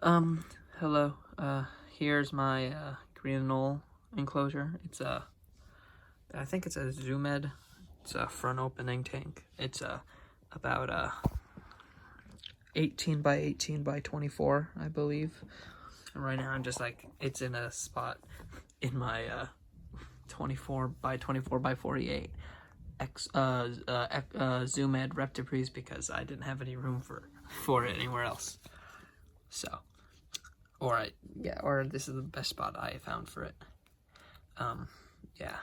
Hello. Here's my green anole enclosure. I think it's a Zoomed. It's a front opening tank. It's about 18 by 18 by 24, I believe. And right now I'm just like, it's in a spot in my 24 by 24 by 48 Zoomed Reptipres because I didn't have any room for it anywhere else. So, or this is the best spot I found for it. Yeah.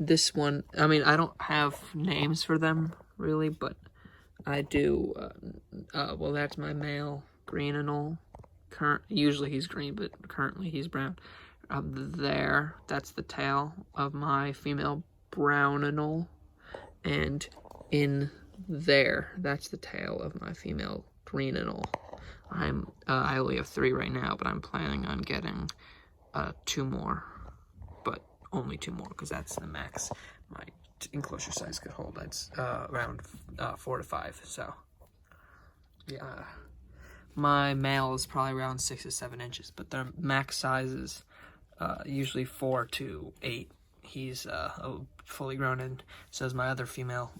This one, I mean, I don't have names for them really, but I do. Well, that's my male green anole. Usually he's green, but currently he's brown. That's the tail of my female brown anole, and in there, that's the tail of my female green anole. I only have 3 right now, but I'm planning on getting 2 more, but only 2 more because that's the max my enclosure size could hold. That's around 4 to 5. So yeah, my male is probably around 6 to 7 inches, but their max size is usually 4 to 8. He's fully grown, and so is my other female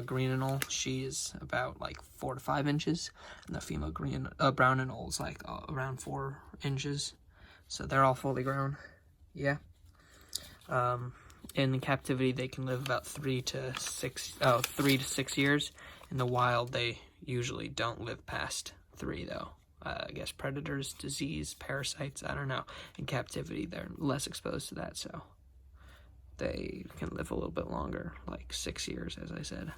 green anole. She is about like 4 to 5 inches, and the female brown anole is like around 4 inches. So they're all fully grown. Yeah. In captivity, they can live about 3 to 6 years. In the wild, they usually don't live past 3, though. I guess predators, disease, parasites, I don't know. In captivity, they're less exposed to that, so they can live a little bit longer, like 6 years, as I said.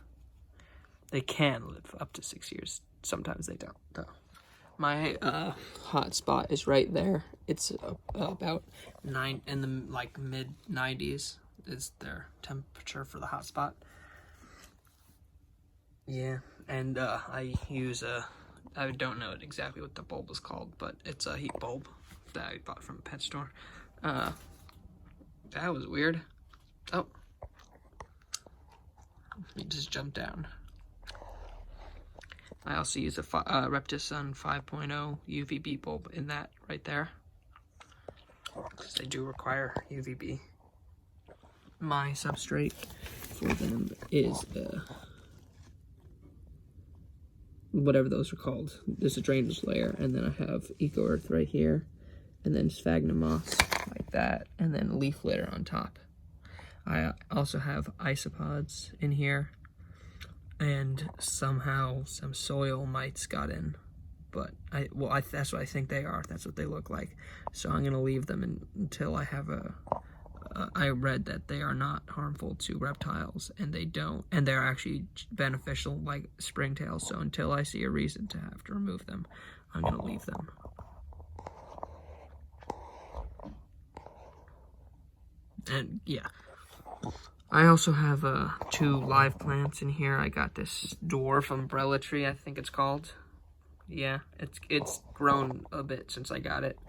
They can live up to 6 years. Sometimes they don't, though. My hot spot is right there. It's about in the mid 90s is their temperature for the hot spot. Yeah, and I use I don't know exactly what the bulb is called, but it's a heat bulb that I bought from a pet store. That was weird. Oh, it just jumped down. I also use a Reptisun 5.0 UVB bulb in that right there, because they do require UVB. My substrate for them is whatever those are called. There's a drainage layer, and then I have Eco Earth right here, and then sphagnum moss like that, and then leaf litter on top. I also have isopods in here, and somehow some soil mites got in, but that's what I think they are. That's what they look like. So I'm gonna leave them until I have I read that they are not harmful to reptiles, and they're actually beneficial like springtails. So until I see a reason to have to remove them, I'm gonna leave them. And yeah, I also have 2 live plants in here. I got this dwarf umbrella tree, I think it's called. Yeah, it's grown a bit since I got it.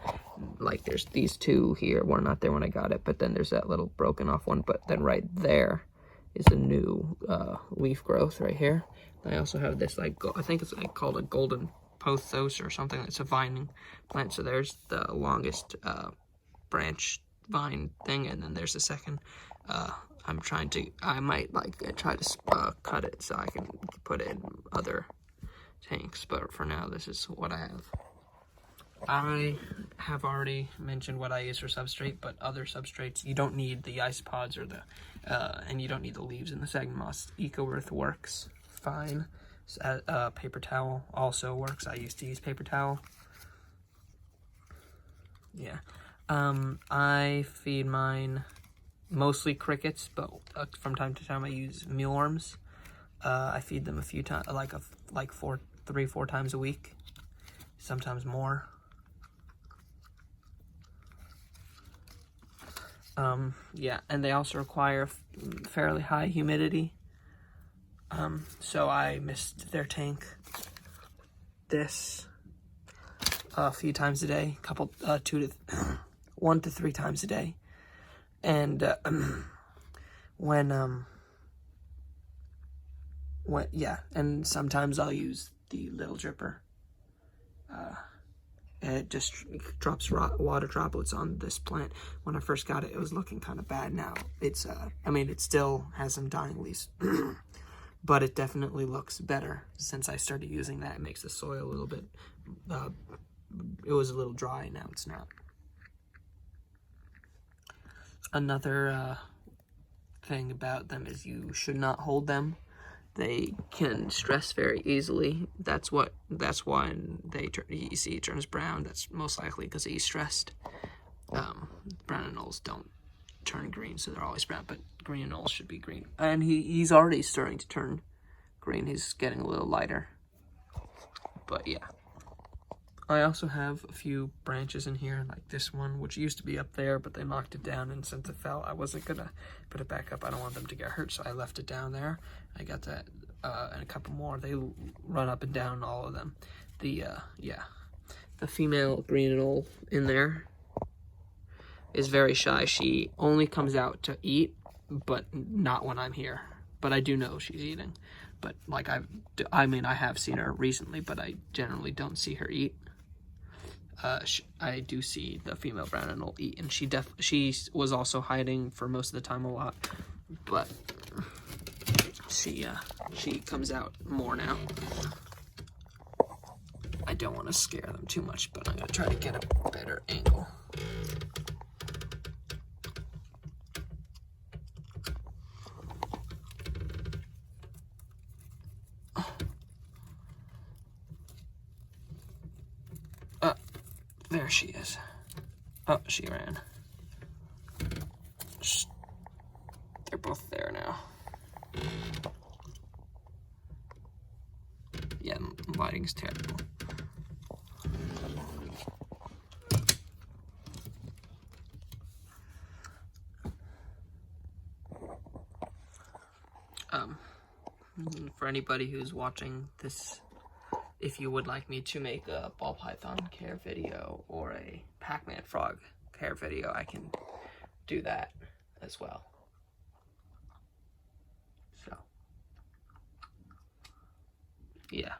Like there's these 2 here, were not there when I got it, but then there's that little broken off one, but then right there is a new leaf growth right here. I also have this I think it's called a golden pothos or something. It's a vining plant, so there's the longest branch vine thing, and then there's the second. I might try to cut it so I can put it in other tanks, but for now this is what I have. I have already mentioned what I use for substrate, but other substrates, you don't need the isopods or and you don't need the leaves in the sphagnum moss. Eco Earth works fine. Paper towel also works. I used to use paper towel. Yeah. I feed mine mostly crickets, but from time to time I use mealworms. I feed them a few times, like 3-4 times a week, sometimes more. Yeah, and they also require fairly high humidity. So I mist their tank a few times a day, 1 to 3 times a day. And when Yeah, and sometimes I'll use the little dripper. It just drops water droplets on this plant. When I first got it, it was looking kind of bad. Now it's, I mean, it still has some dying leaves, but it definitely looks better since I started using that. It makes the soil a little bit, it was a little dry, now it's not. Another thing about them is you should not hold them. They can stress very easily. That's why you see it turns brown. That's most likely because he's stressed. Brown anoles don't turn green, so they're always brown, but green anoles should be green. And he's already starting to turn green. He's getting a little lighter. But yeah. I also have a few branches in here, like this one, which used to be up there, but they knocked it down, and since it fell, I wasn't gonna put it back up. I don't want them to get hurt, so I left it down there. I got that, and a couple more. They run up and down, all of them. The female green anole in there is very shy. She only comes out to eat, but not when I'm here. But I do know she's eating. But like I mean, I have seen her recently, but I generally don't see her eat. I do see the female brown anole eat, and she was also hiding for most of the time a lot, but she comes out more now. I don't want to scare them too much, but I'm gonna try to get a better angle. There she is. Oh, she ran. They're both there now. Yeah, lighting's terrible. For anybody who's watching this, if you would like me to make a ball python care video or a Pac-Man frog care video, I can do that as well. So, yeah.